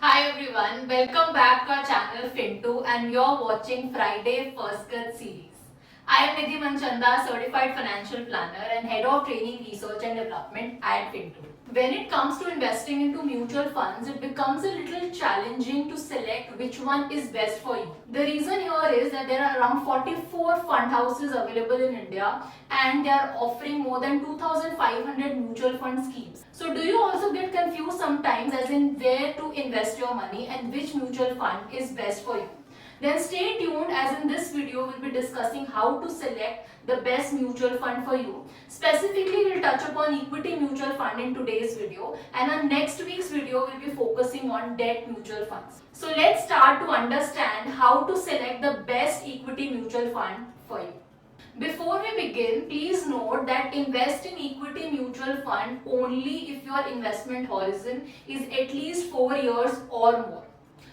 Hi everyone, welcome back to our channel Fintu and you're watching Friday First Cut series. I am Nidhi Manchanda, Certified Financial Planner and Head of Training Research and Development at Fintu. When it comes to investing into mutual funds, it becomes a little challenging to select which one is best for you. The reason here is that there are around 44 fund houses available in India and they are offering more than 2500 mutual fund schemes. So do you also get confused sometimes as in where to invest your money and which mutual fund is best for you? Then stay tuned as in this video we'll be discussing how to select the best mutual fund for you. Specifically we'll touch upon equity mutual fund in today's video and our next week's video will be focusing on debt mutual funds. So let's start to understand how to select the best equity mutual fund for you. Before we begin, please note that invest in equity mutual fund only if your investment horizon is at least 4 years or more.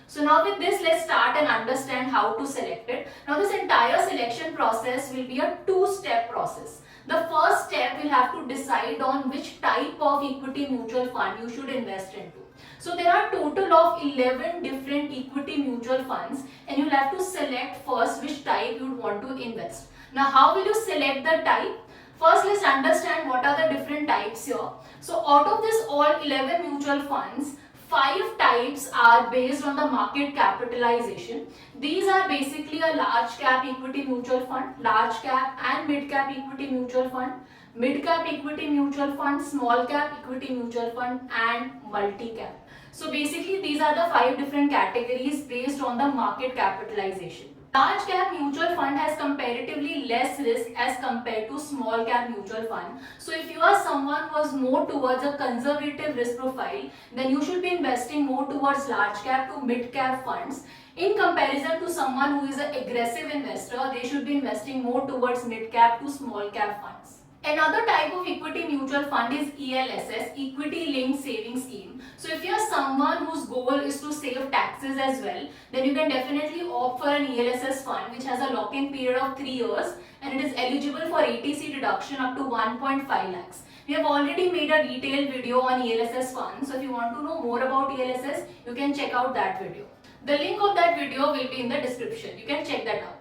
So now with this, let's start and understand how to select it. Now this entire selection process will be a two-step process. The first step will have to decide on which type of equity mutual fund you should invest into. So there are total of 11 different equity mutual funds and you'll have to select first which type you would want to invest. Now how will you select the type? First let's understand what are the different types here. So out of this all 11 mutual funds, 5 types are based on the market capitalization. These are basically a large cap equity mutual fund, large cap and mid cap equity mutual fund, mid cap equity mutual fund, small cap equity mutual fund and multi cap. So basically these are the 5 different categories based on the market capitalization. Large cap mutual fund has comparatively less risk as compared to small cap mutual fund. So if you are someone who is more towards a conservative risk profile, then you should be investing more towards large cap to mid cap funds. In comparison to someone who is an aggressive investor, they should be investing more towards mid cap to small cap funds. Another type of equity mutual fund is ELSS, Equity Linked Savings Scheme. So if you are someone whose goal is to save taxes as well, then you can definitely opt for an ELSS fund which has a lock-in period of 3 years and it is eligible for ATC deduction up to 1.5 lakhs. We have already made a detailed video on ELSS funds, so if you want to know more about ELSS, you can check out that video. The link of that video will be in the description. You can check that out.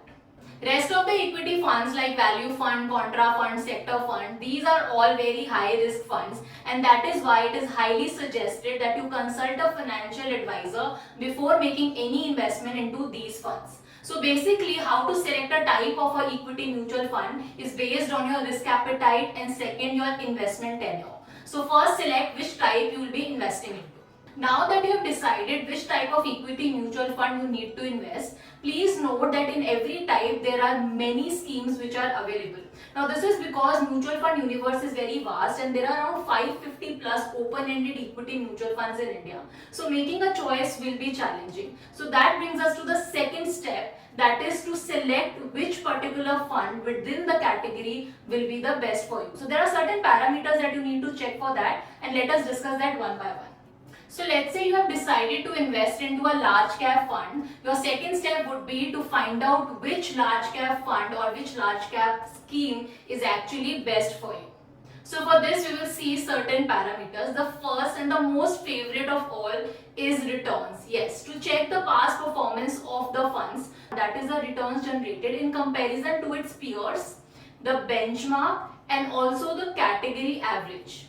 Rest of the equity funds like value fund, contra fund, sector fund, these are all very high risk funds and that is why it is highly suggested that you consult a financial advisor before making any investment into these funds. So basically how to select a type of a equity mutual fund is based on your risk appetite and second your investment tenure. So first select which type you will be investing into. Now that you have decided which type of equity mutual fund you need to invest, please note that in every type there are many schemes which are available. Now this is because mutual fund universe is very vast and there are around 550 plus open-ended equity mutual funds in India. So making a choice will be challenging. So that brings us to the second step, that is to select which particular fund within the category will be the best for you. So there are certain parameters that you need to check for that and let us discuss that one by one. So let's say you have decided to invest into a large cap fund. Your second step would be to find out which large cap fund or which large cap scheme is actually best for you. So for this we will see certain parameters. The first and the most favorite of all is returns. Yes, to check the past performance of the funds, that is the returns generated in comparison to its peers, the benchmark and also the category average.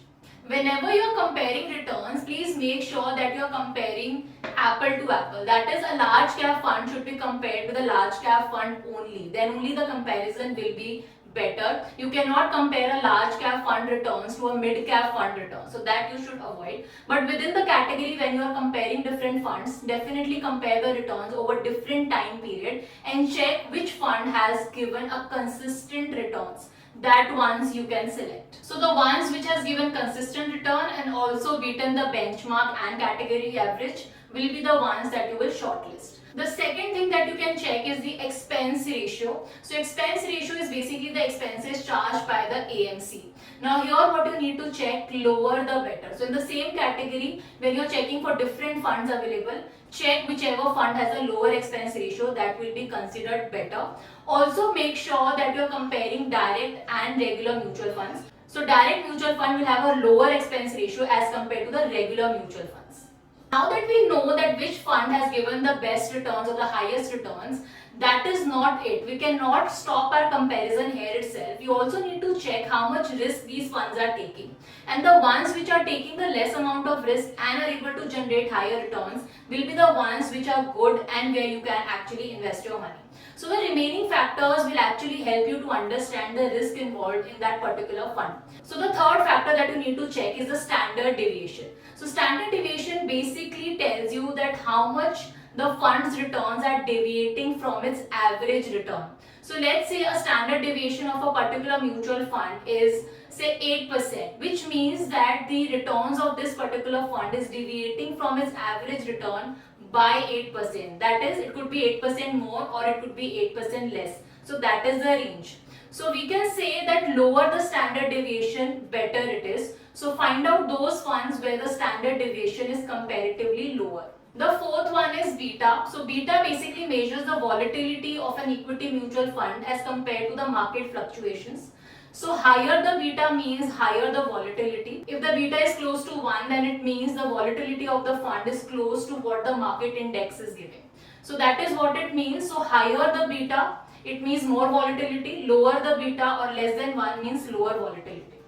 Whenever you are comparing returns, please make sure that you are comparing apple to apple. That is, a large cap fund should be compared with a large cap fund only. Then only the comparison will be better. You cannot compare a large cap fund returns to a mid cap fund return. So that you should avoid. But within the category, when you are comparing different funds, definitely compare the returns over different time period and check which fund has given a consistent returns. That ones you can select. So the ones which has given consistent return and also beaten the benchmark and category average will be the ones that you will shortlist. The second thing that you can check is the expense ratio. So expense ratio is basically the expenses charged by the AMC. Now here what you need to check, lower the better. So in the same category, when you're checking for different funds available, check whichever fund has a lower expense ratio, that will be considered better. Also make sure that you're comparing direct and regular mutual funds. So direct mutual fund will have a lower expense ratio as compared to the regular mutual funds. Now that we know that which fund has given the best returns or the highest returns, that is not it. We cannot stop our comparison here itself. You also need to check how much risk these funds are taking. And the ones which are taking the less amount of risk and are able to generate higher returns will be the ones which are good and where you can actually invest your money. So the remaining factors will actually help you to understand the risk involved in that particular fund. So the third factor that you need to check is the standard deviation. So standard deviation basically tells you that how much the fund's returns are deviating from its average return. So let's say a standard deviation of a particular mutual fund is say 8%, which means that the returns of this particular fund is deviating from its average return by 8%. That is, it could be 8% more or it could be 8% less. So that is the range. So we can say that lower the standard deviation, better it is. So find out those funds where the standard deviation is comparatively lower. The fourth one is beta. So beta basically measures the volatility of an equity mutual fund as compared to the market fluctuations. So higher the beta means higher the volatility. If the beta is close to 1, then it means the volatility of the fund is close to what the market index is giving. So that is what it means. So higher the beta, it means more volatility. Lower the beta or less than 1 means lower volatility.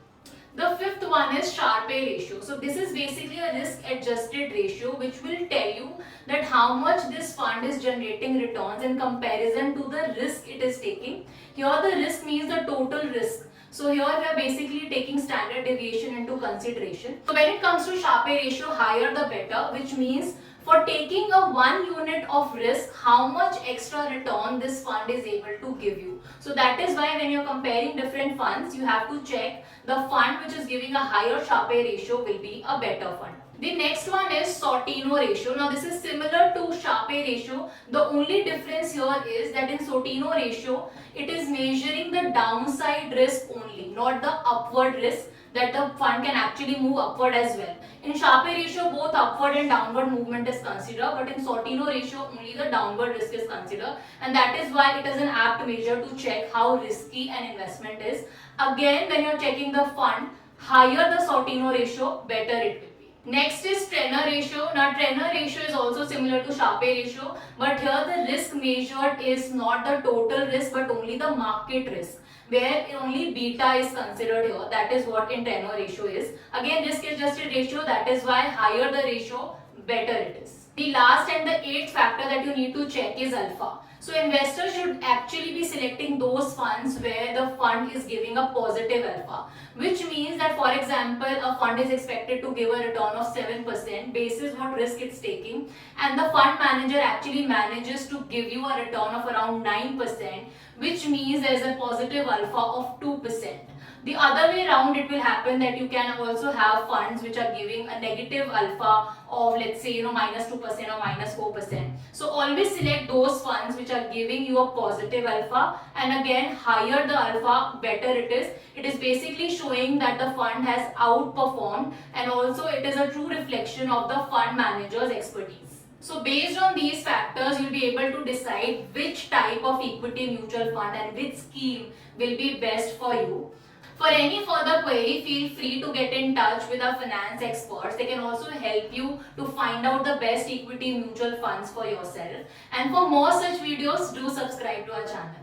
The fifth one is Sharpe ratio. So this is basically a risk adjusted ratio which will tell you that how much this fund is generating returns in comparison to the risk it is taking. Here the risk means the total risk. So here we are basically taking standard deviation into consideration. So when it comes to Sharpe ratio, higher the better, which means for taking a 1 unit of risk, how much extra return this fund is able to give you. So that is why when you're comparing different funds, you have to check the fund which is giving a higher Sharpe ratio will be a better fund. The next one is Sortino ratio. Now this is similar to Sharpe ratio. The only difference here is that in Sortino ratio, it is measuring the downside risk only, not the upward risk, that the fund can actually move upward as well. In Sharpe ratio, both upward and downward movement is considered, but in Sortino ratio, only the downward risk is considered, and that is why it is an apt measure to check how risky an investment is. Again, when you are checking the fund, higher the Sortino ratio, better it will be. Next is Trenor ratio. Now Trenor ratio is also similar to Sharpe ratio, but here the risk measured is not the total risk but only the market risk, where only beta is considered here. That is what in Trenor ratio is. Again, risk adjusted ratio, that is why higher the ratio, better it is. The last and the eighth factor that you need to check is alpha. So investors should actually be selecting those funds where the fund is giving a positive alpha, which means that for example a fund is expected to give a return of 7% basis what risk it's taking, and the fund manager actually manages to give you a return of around 9%, which means there is a positive alpha of 2%. The other way around it will happen that you can also have funds which are giving a negative alpha of, let's say, minus 2% or minus 4%. So always select those funds which are giving you a positive alpha, and again higher the alpha, better it is. It is basically showing that the fund has outperformed, and also it is a true reflection of the fund manager's expertise. So based on these factors, you'll be able to decide which type of equity mutual fund and which scheme will be best for you. For any further query, feel free to get in touch with our finance experts. They can also help you to find out the best equity mutual funds for yourself. And for more such videos, do subscribe to our channel.